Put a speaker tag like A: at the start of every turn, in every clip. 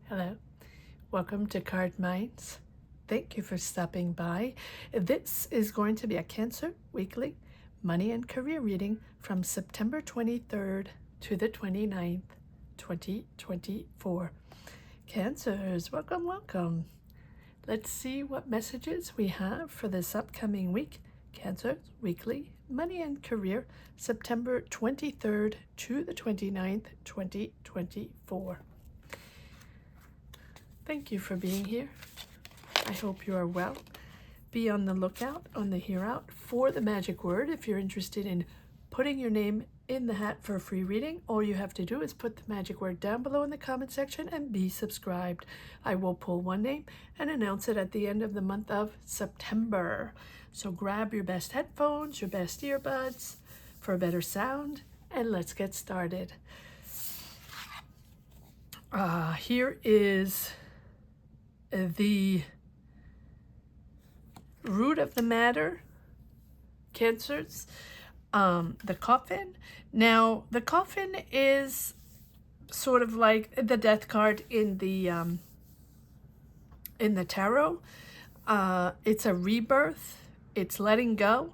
A: Hello, welcome to Cardminds. Thank you for stopping by. This is going to be a Cancer weekly money and career reading from September 23rd to the 29th, 2024. Cancers, welcome, welcome. Let's see what messages we have for this upcoming week. Cancer weekly money and career, September 23rd to the 29th, 2024. Thank you for being here. I hope you are well. Be on the lookout on the here out for the magic word. If you're interested in putting your name in the hat for a free reading, all you have to do is put the magic word down below in the comment section and be subscribed. I will pull one name and announce it at the end of the month of September. So grab your best headphones, your best earbuds for a better sound, and let's get started. Here is the root of the matter, Cancers, the coffin. Now, the coffin is sort of like the death card in the tarot. It's a rebirth. It's letting go.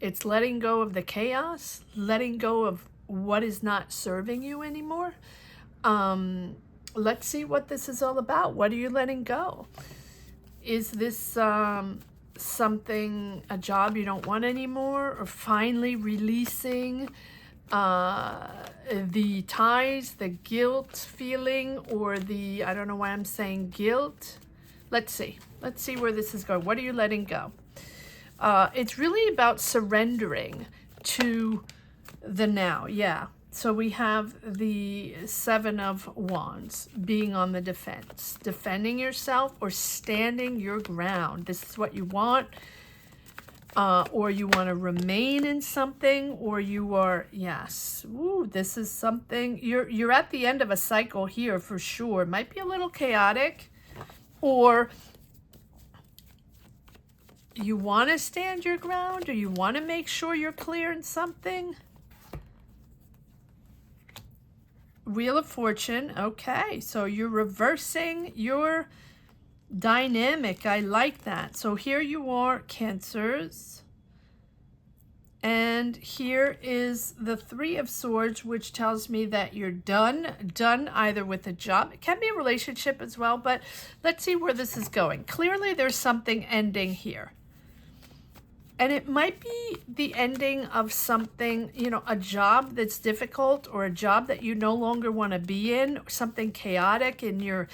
A: It's letting go of the chaos, letting go of what is not serving you anymore. Let's see what this is all about. What are you letting go? Is this something, a job you don't want anymore, or finally releasing the ties, the guilt feeling, or the, I don't know why I'm saying guilt. Let's see where this is going. What are you letting go? It's really about surrendering to the now. Yeah. So we have the Seven of Wands, being on the defense, defending yourself or standing your ground. This is what you want, or you want to remain in something, or you are, yes, ooh, this is something, you're at the end of a cycle here for sure. It might be a little chaotic, or you want to stand your ground, or you want to make sure you're clear in something. Wheel of Fortune. Okay, so you're reversing your dynamic. I like that. So here you are, Cancers. And here is the Three of Swords, which tells me that you're done either with a job. It can be a relationship as well, but let's see where this is going. Clearly, there's something ending here. And it might be the ending of something, you know, a job that's difficult, or a job that you no longer want to be in, or something chaotic in your,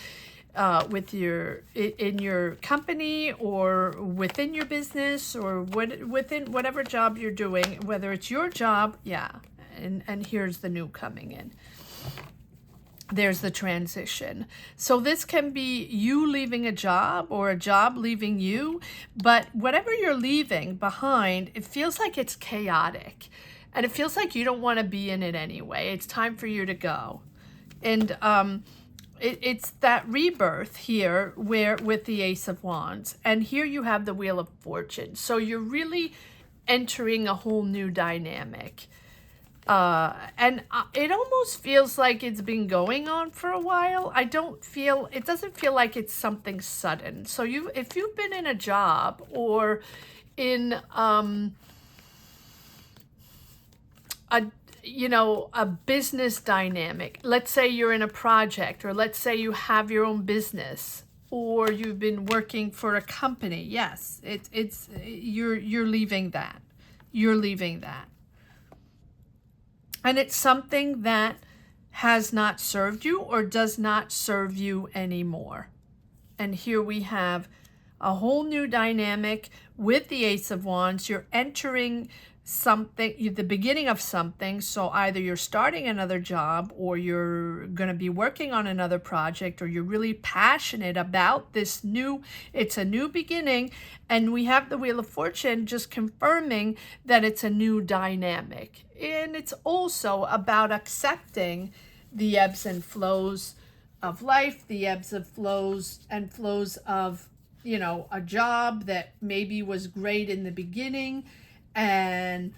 A: in your company, or within your business, or within whatever job you're doing, whether it's your job, yeah. And here's the new coming in. There's the transition. So this can be you leaving a job, or a job leaving you, but whatever you're leaving behind, it feels like it's chaotic, and it feels like you don't want to be in it anyway. It's time for you to go. And it's that rebirth here, where with the Ace of Wands, and here you have the Wheel of Fortune. So you're really entering a whole new dynamic. And it almost feels like it's been going on for a while. It doesn't feel like it's something sudden. So if you've been in a job, or in, a business dynamic, let's say you're in a project, or let's say you have your own business, or you've been working for a company. Yes, you're leaving that. You're leaving that. And it's something that has not served you, or does not serve you anymore. And here we have a whole new dynamic with the Ace of Wands. You're entering something, the beginning of something. So either you're starting another job, or you're going to be working on another project, or you're really passionate about this new, it's a new beginning. And we have the Wheel of Fortune just confirming that it's a new dynamic. And it's also about accepting the ebbs and flows of life, the ebbs and flows of, a job that maybe was great in the beginning and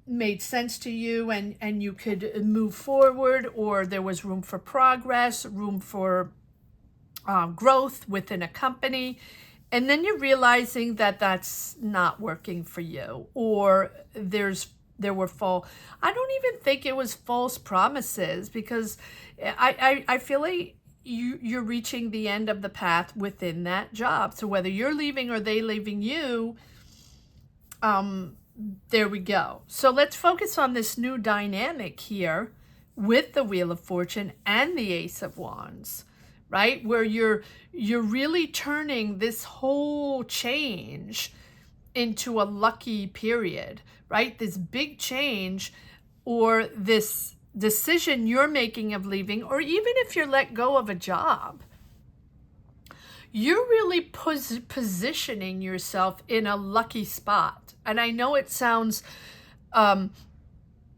A: made sense to you, and you could move forward, or there was room for progress, room for growth within a company, and then you're realizing that that's not working for you, or there were I don't even think it was false promises, because I feel like you're reaching the end of the path within that job. So whether you're leaving or they leaving you, there we go. So let's focus on this new dynamic here with the Wheel of Fortune and the Ace of Wands, right? Where you're really turning this whole change into a lucky period, right? This big change, or this decision you're making of leaving, or even if you're let go of a job, you're really positioning yourself in a lucky spot. And I know it sounds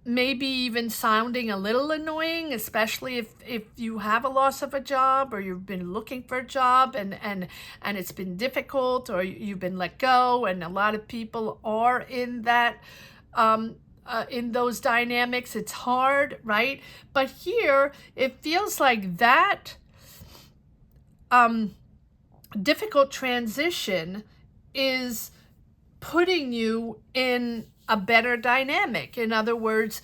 A: maybe even sounding a little annoying, especially if you have a loss of a job, or you've been looking for a job and it's been difficult, or you've been let go, and a lot of people are in that in those dynamics. It's hard, right? But here it feels like that difficult transition is putting you in a better dynamic. In other words,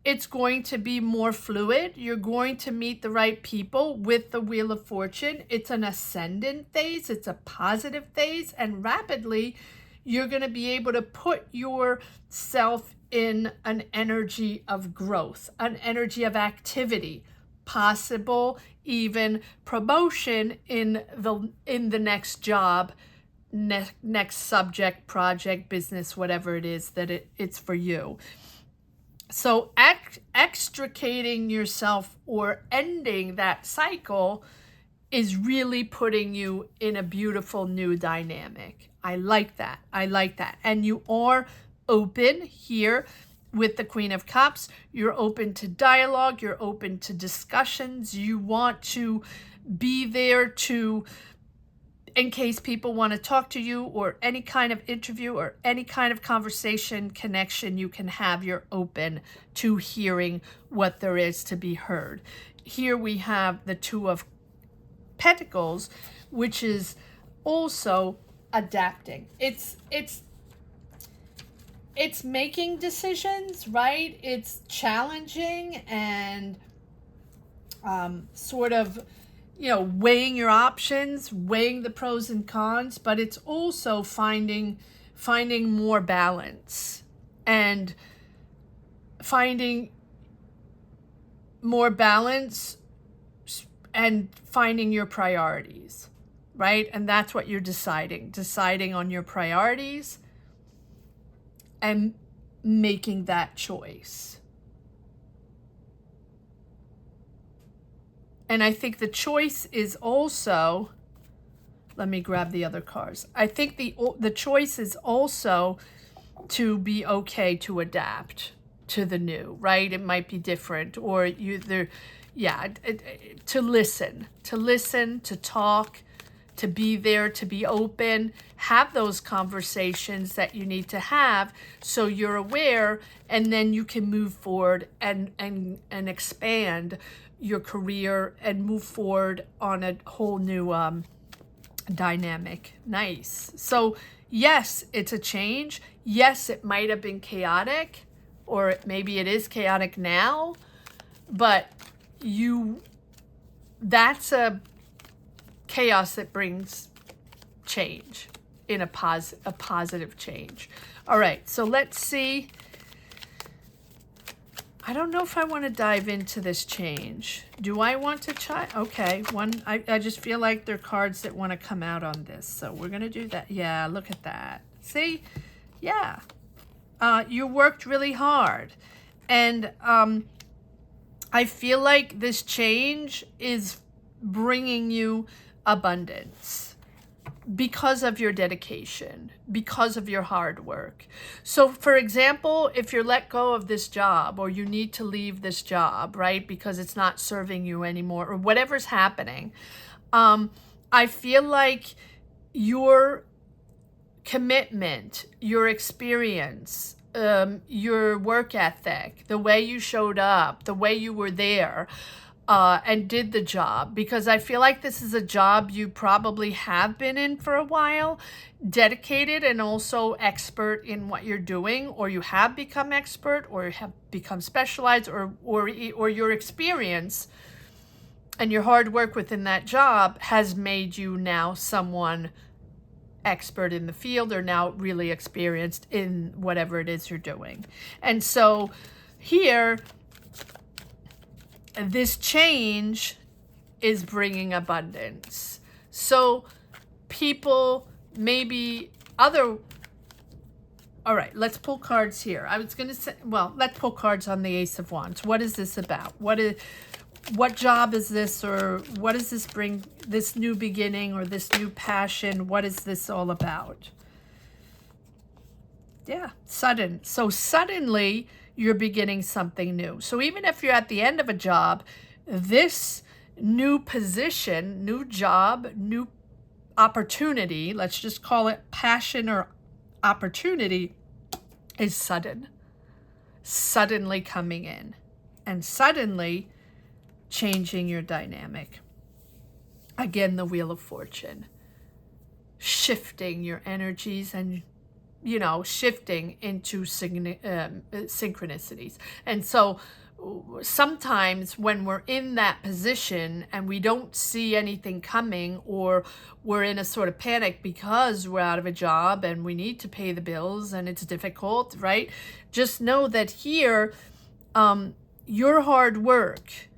A: it's going to be more fluid. You're going to meet the right people with the Wheel of Fortune. It's an ascendant phase. It's a positive phase. And rapidly, you're going to be able to put yourself in an energy of growth, an energy of activity, possible even promotion in the next job, next subject, project, business, whatever it is that it's for you. So extricating yourself or ending that cycle is really putting you in a beautiful new dynamic. I like that. I like that. And you are open here with the Queen of Cups. You're open to dialogue. You're open to discussions. You want to be there to, in case people want to talk to you, or any kind of interview or any kind of conversation, connection you can have, you're open to hearing what there is to be heard. Here we have the Two of Pentacles, which is also adapting. It's making decisions, right? It's challenging and sort of, weighing your options, weighing the pros and cons, but it's also finding more balance, and finding more balance and finding your priorities, right? And that's what you're deciding on your priorities and making that choice. And I think the choice is also, let me grab the other cards. I think the choice is also to be okay to adapt to the new, right? It might be different, or to listen, to talk, to be there, to be open, have those conversations that you need to have so you're aware, and then you can move forward and expand your career and move forward on a whole new dynamic. Nice. So yes, it's a change. Yes, it might have been chaotic, or maybe it is chaotic now, but that's a chaos that brings change, in a positive change. All right, so let's see. I don't know if I want to dive into this change. Do I want to try? Okay, I just feel like there are cards that want to come out on this, so we're going to do that. Yeah, look at that. See? Yeah. You worked really hard. And I feel like this change is bringing you abundance because of your dedication, because of your hard work. So for example, if you're let go of this job, or you need to leave this job, right, because it's not serving you anymore, or whatever's happening, I feel like your commitment, your experience, your work ethic, the way you showed up, the way you were there, and did the job, because I feel like this is a job you probably have been in for a while, dedicated and also expert in what you're doing, or you have become expert, or have become specialized, or your experience and your hard work within that job has made you now someone expert in the field, or now really experienced in whatever it is you're doing. And so here, this change is bringing abundance. So people maybe all right, let's pull cards here. I was going to say, well, let's pull cards on the Ace of Wands. What is this about? What job is this, or what does this bring, this new beginning or this new passion? What is this all about? Yeah, sudden. So suddenly you're beginning something new. So even if you're at the end of a job, this new position, new job, new opportunity, let's just call it passion or opportunity, is suddenly coming in, and suddenly changing your dynamic. Again, the Wheel of Fortune, shifting your energies and, you know, shifting into synchronicities. And so sometimes when we're in that position and we don't see anything coming, or we're in a sort of panic because we're out of a job and we need to pay the bills and it's difficult, right? Just know that here, your hard work,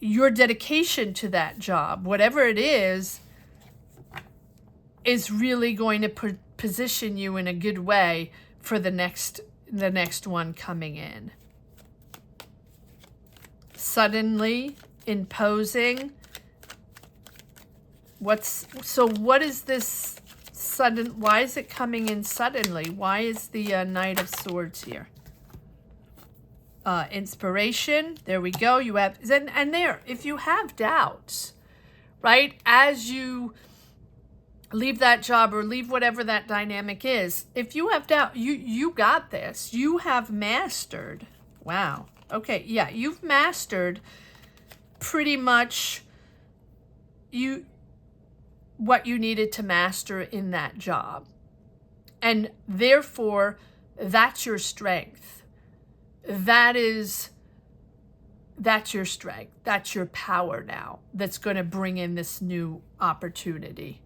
A: your dedication to that job, whatever it is really going to position you in a good way for the next one coming in. Suddenly imposing. What is this sudden? Why is it coming in suddenly? Why is the Knight of Swords here? Inspiration. There we go. You have, and there, if you have doubts, right, as you leave that job or leave whatever that dynamic is, if you have doubt, you got this. You have mastered. Wow. Okay. Yeah, you've mastered pretty much what you needed to master in that job, and therefore that's your strength. That's your strength. That's your power now. That's going to bring in this new opportunity.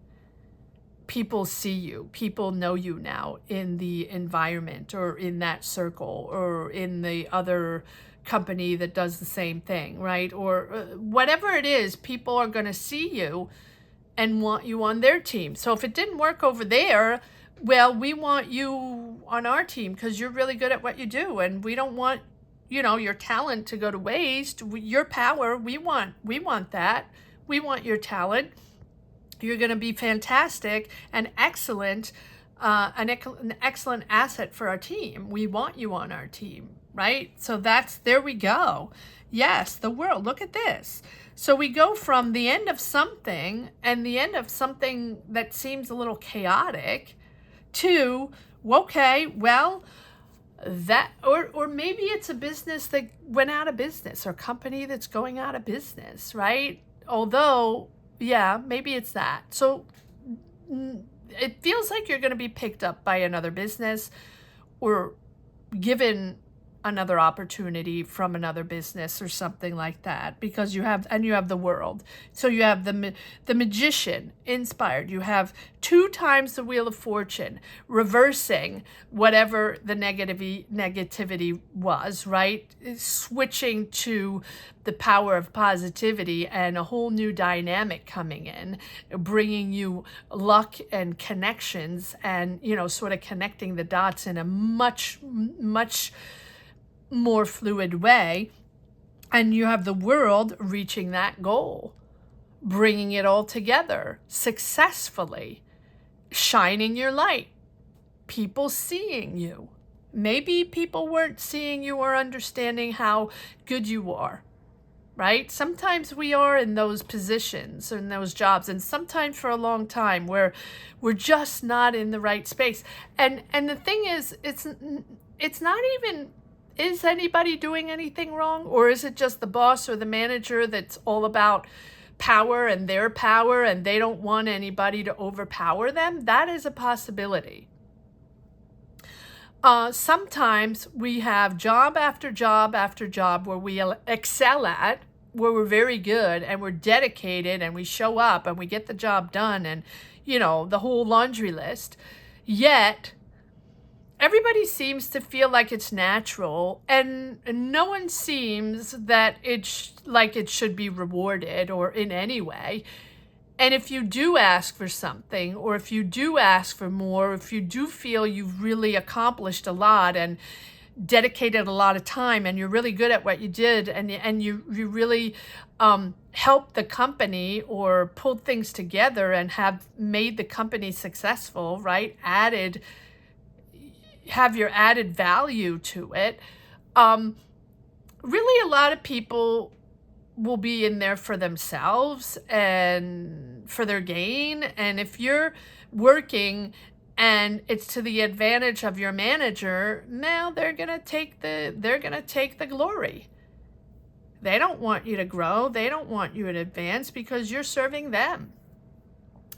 A: People see you. People know you now in the environment, or in that circle, or in the other company that does the same thing, right? Or whatever it is, people are going to see you and want you on their team. So if it didn't work over there, well, we want you on our team because you're really good at what you do, and we don't want, you know, your talent to go to waste. Your power, we want that. We want your talent. You're going to be fantastic and excellent, an excellent asset for our team. We want you on our team, right? So there we go. Yes, the world. Look at this. So we go from the end of something, and the end of something that seems a little chaotic, to, okay, well, that, or maybe it's a business that went out of business, or company that's going out of business, right? Although, yeah, maybe it's that. So it feels like you're going to be picked up by another business, or given another opportunity from another business or something like that, because you have the World. So you have the Magician, inspired. You have 2 times the Wheel of Fortune, reversing whatever the negativity was, right? Switching to the power of positivity and a whole new dynamic coming in, bringing you luck and connections, and, you know, sort of connecting the dots in a much more fluid way. And you have the World reaching that goal, bringing it all together successfully, shining your light, people seeing you. Maybe people weren't seeing you or understanding how good you are, right? Sometimes we are in those positions, in those jobs, and sometimes for a long time where we're just not in the right space. And the thing is, it's not even is anybody doing anything wrong? Or is it just the boss or the manager that's all about power and their power and they don't want anybody to overpower them? That is a possibility. Sometimes we have job after job after job where we excel at, where we're very good and we're dedicated and we show up and we get the job done and, you know, the whole laundry list. Yet, everybody seems to feel like it's natural and no one seems that like it should be rewarded or in any way. And if you do ask for something, or if you do ask for more, if you do feel you've really accomplished a lot and dedicated a lot of time and you're really good at what you did and you really helped the company or pulled things together and have made the company successful, right? Have your added value to it. Really, a lot of people will be in there for themselves and for their gain. And if you're working and it's to the advantage of your manager, now they're going to take the glory. They don't want you to grow. They don't want you to advance because you're serving them.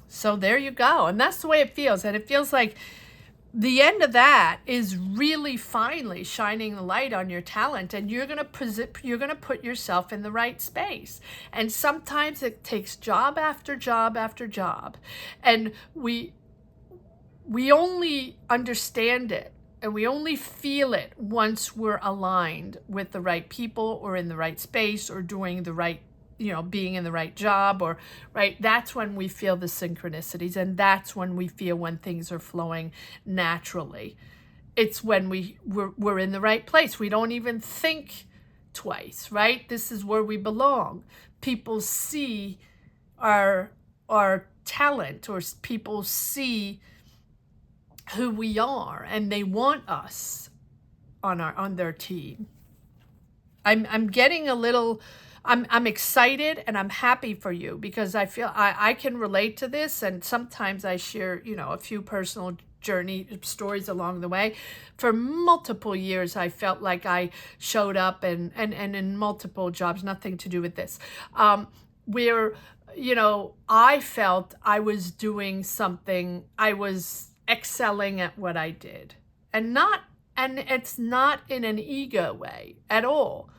A: So there you go. And that's the way it feels. And it feels like the end of that is really finally shining the light on your talent, and you're going to put yourself in the right space. And sometimes it takes job after job after job, and we only understand it and we only feel it once we're aligned with the right people or in the right space or doing the right, you know, being in the right job, or right, that's when we feel the synchronicities, and that's when we feel when things are flowing naturally. It's when we're in the right place. We don't even think twice, right? This is where we belong. People see our talent, or people see who we are, and they want us on their team. I'm getting a little, I'm excited and I'm happy for you because I feel I can relate to this, and sometimes I share, you know, a few personal journey stories along the way. For multiple years, I felt like I showed up and in multiple jobs, nothing to do with this, where, you know, I felt I was doing something, I was excelling at what I did, and it's not in an ego way at all,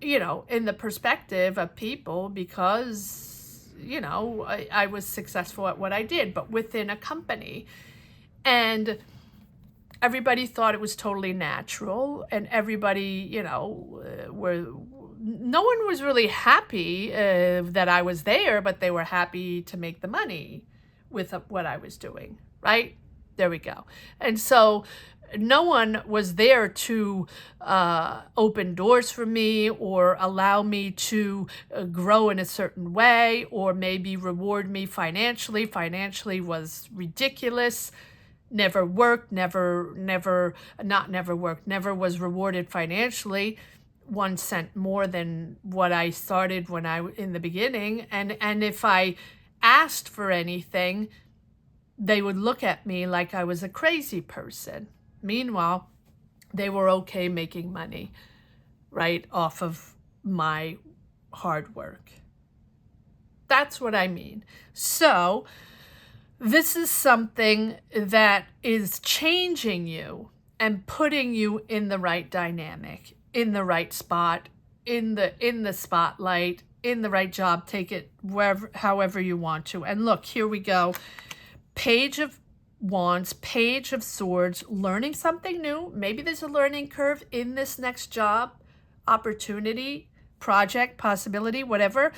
A: you know, in the perspective of people, because, you know, I was successful at what I did, but within a company. And everybody thought it was totally natural, and everybody, you know, no one was really happy that I was there, but they were happy to make the money with what I was doing, right? There we go. And so no one was there to open doors for me or allow me to grow in a certain way, or maybe reward me financially. Financially was ridiculous. Never worked, never was rewarded financially 1 cent more than what I started when in the beginning. And if I asked for anything, they would look at me like I was a crazy person. Meanwhile, they were okay making money, right, off of my hard work. That's what I mean. So this is something that is changing you and putting you in the right dynamic, in the right spot, in the spotlight, in the right job. Take it however you want to. And look, here we go. Page of Wands, Page of Swords, learning something new. Maybe there's a learning curve in this next job, opportunity, project, possibility, whatever.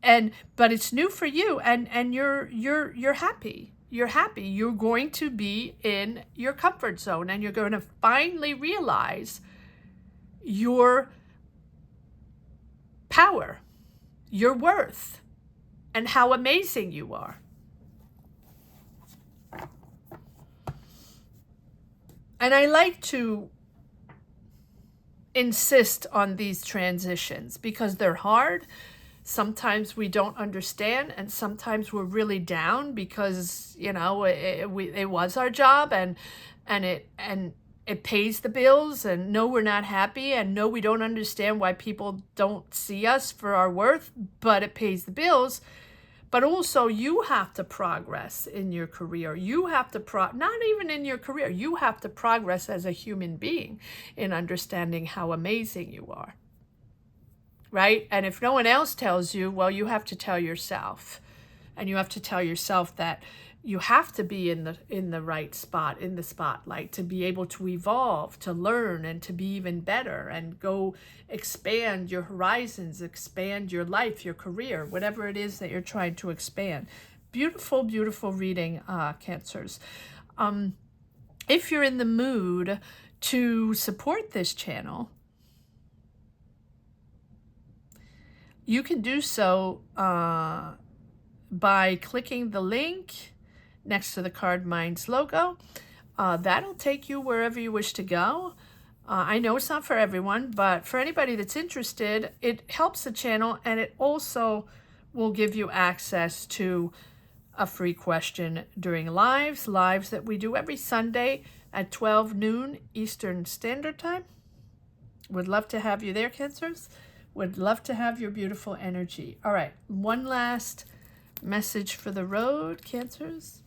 A: But it's new for you, and you're happy. You're happy. You're going to be in your comfort zone, and you're going to finally realize your power, your worth, and how amazing you are. And I like to insist on these transitions because they're hard. Sometimes we don't understand, and sometimes we're really down because, you know, it was our job, and it pays the bills, and no, we're not happy, and no, we don't understand why people don't see us for our worth, but it pays the bills. But also you have to progress in your career. You have to not even in your career, you have to progress as a human being in understanding how amazing you are. Right? And if no one else tells you, well, you have to tell yourself. And you have to tell yourself that you have to be in the right spot, in the spotlight, to be able to evolve, to learn, and to be even better, and go expand your horizons, expand your life, your career, whatever it is that you're trying to expand. Beautiful, beautiful reading, Cancers. If you're in the mood to support this channel, you can do so by clicking the link next to the Cardminds logo. That'll take you wherever you wish to go. I know it's not for everyone, but for anybody that's interested, it helps the channel, and it also will give you access to a free question during lives that we do every Sunday at 12 noon Eastern Standard Time. Would love to have you there, Cancers. Would love to have your beautiful energy. All right, one last message for the road, Cancers.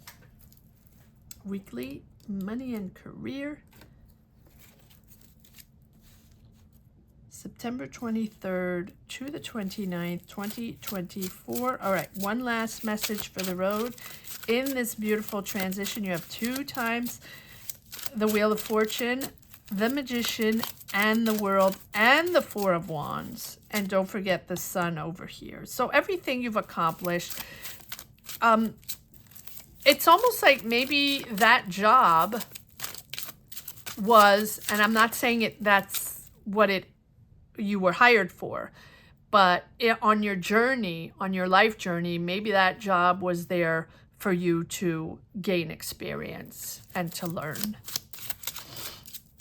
A: Weekly money and career. September 23rd to the 29th, 2024. All right, one last message for the road. In this beautiful transition, you have 2 times the Wheel of Fortune, the Magician, and the World, and the 4 of Wands. And don't forget the Sun over here. So everything you've accomplished, it's almost like maybe that job was, and I'm not saying that's what you were hired for, but on your journey, on your life journey, maybe that job was there for you to gain experience and to learn.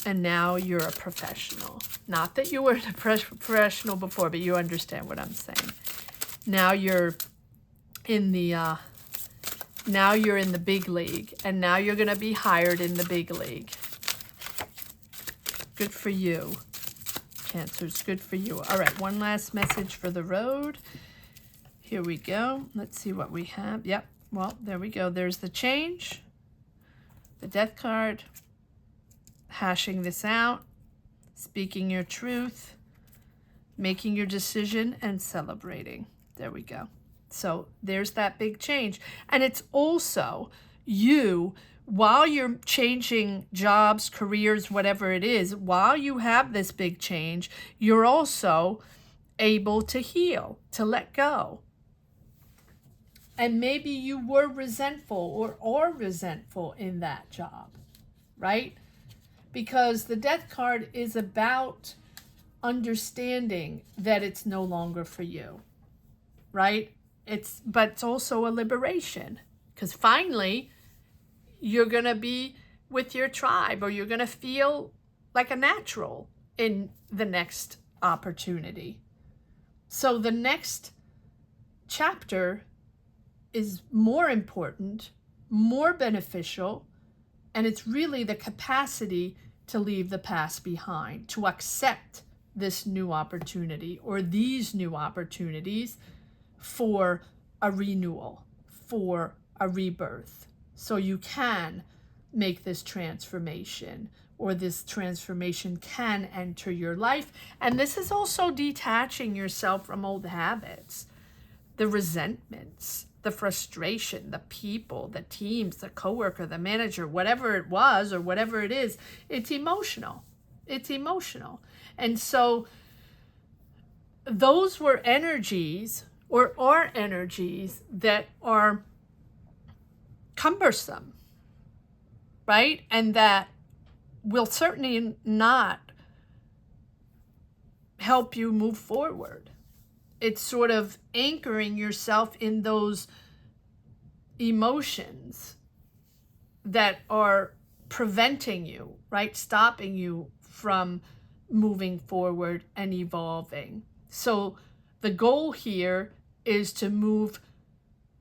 A: And now you're a professional. Not that you weren't a professional before, but you understand what I'm saying. Now you're in the big league, and now you're going to be hired in the big league. Good for you, Cancers. Good for you. All right, one last message for the road. Here we go. Let's see what we have. Yep. Well, there we go. There's the change, the Death card, hashing this out, speaking your truth, making your decision, and celebrating. There we go. So there's that big change. And it's also you, while you're changing jobs, careers, whatever it is, while you have this big change, you're also able to heal, to let go. And maybe you were resentful or are resentful in that job, right? Because the Death card is about understanding that it's no longer for you, right? But it's also a liberation, because finally you're going to be with your tribe, or you're going to feel like a natural in the next opportunity. So the next chapter is more important, more beneficial, and it's really the capacity to leave the past behind, to accept this new opportunity or these new opportunities for a renewal, for a rebirth. So you can make this transformation, or this transformation can enter your life. And this is also detaching yourself from old habits, the resentments, the frustration, the people, the teams, the coworker, the manager, whatever it was or whatever it is. It's emotional. It's emotional. And so those were energies, or are energies, that are cumbersome, right? And that will certainly not help you move forward. It's sort of anchoring yourself in those emotions that are preventing you, right? Stopping you from moving forward and evolving. So the goal here is to move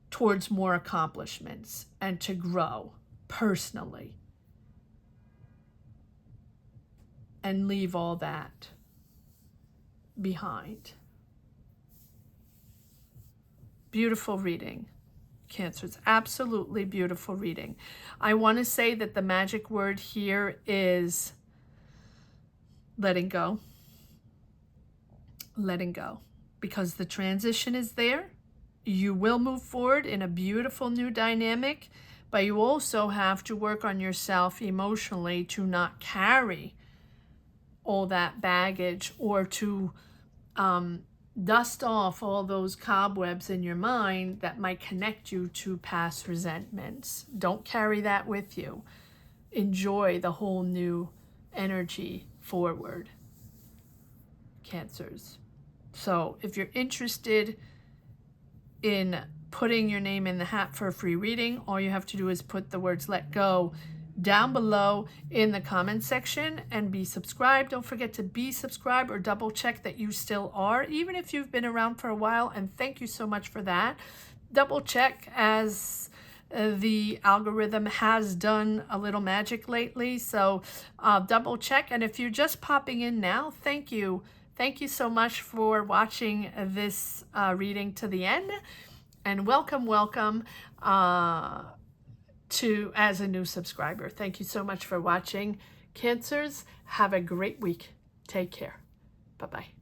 A: towards more accomplishments and to grow personally. and leave all that behind. Beautiful reading, Cancers. Absolutely beautiful reading. I want to say that the magic word here is letting go. Letting go. Because the transition is there. You will move forward in a beautiful new dynamic, but you also have to work on yourself emotionally to not carry all that baggage, or to dust off all those cobwebs in your mind that might connect you to past resentments. Don't carry that with you. Enjoy the whole new energy forward, Cancers. So if you're interested in putting your name in the hat for a free reading, all you have to do is put the words "let go" down below in the comment section and be subscribed. Don't forget to be subscribed, or double check that you still are, even if you've been around for a while, and thank you so much for that. Double check, as the algorithm has done a little magic lately, so double check. And if you're just popping in now, thank you so much for watching this reading to the end, and welcome as a new subscriber. Thank you so much for watching, Cancers. Have a great week. Take care. Bye-bye.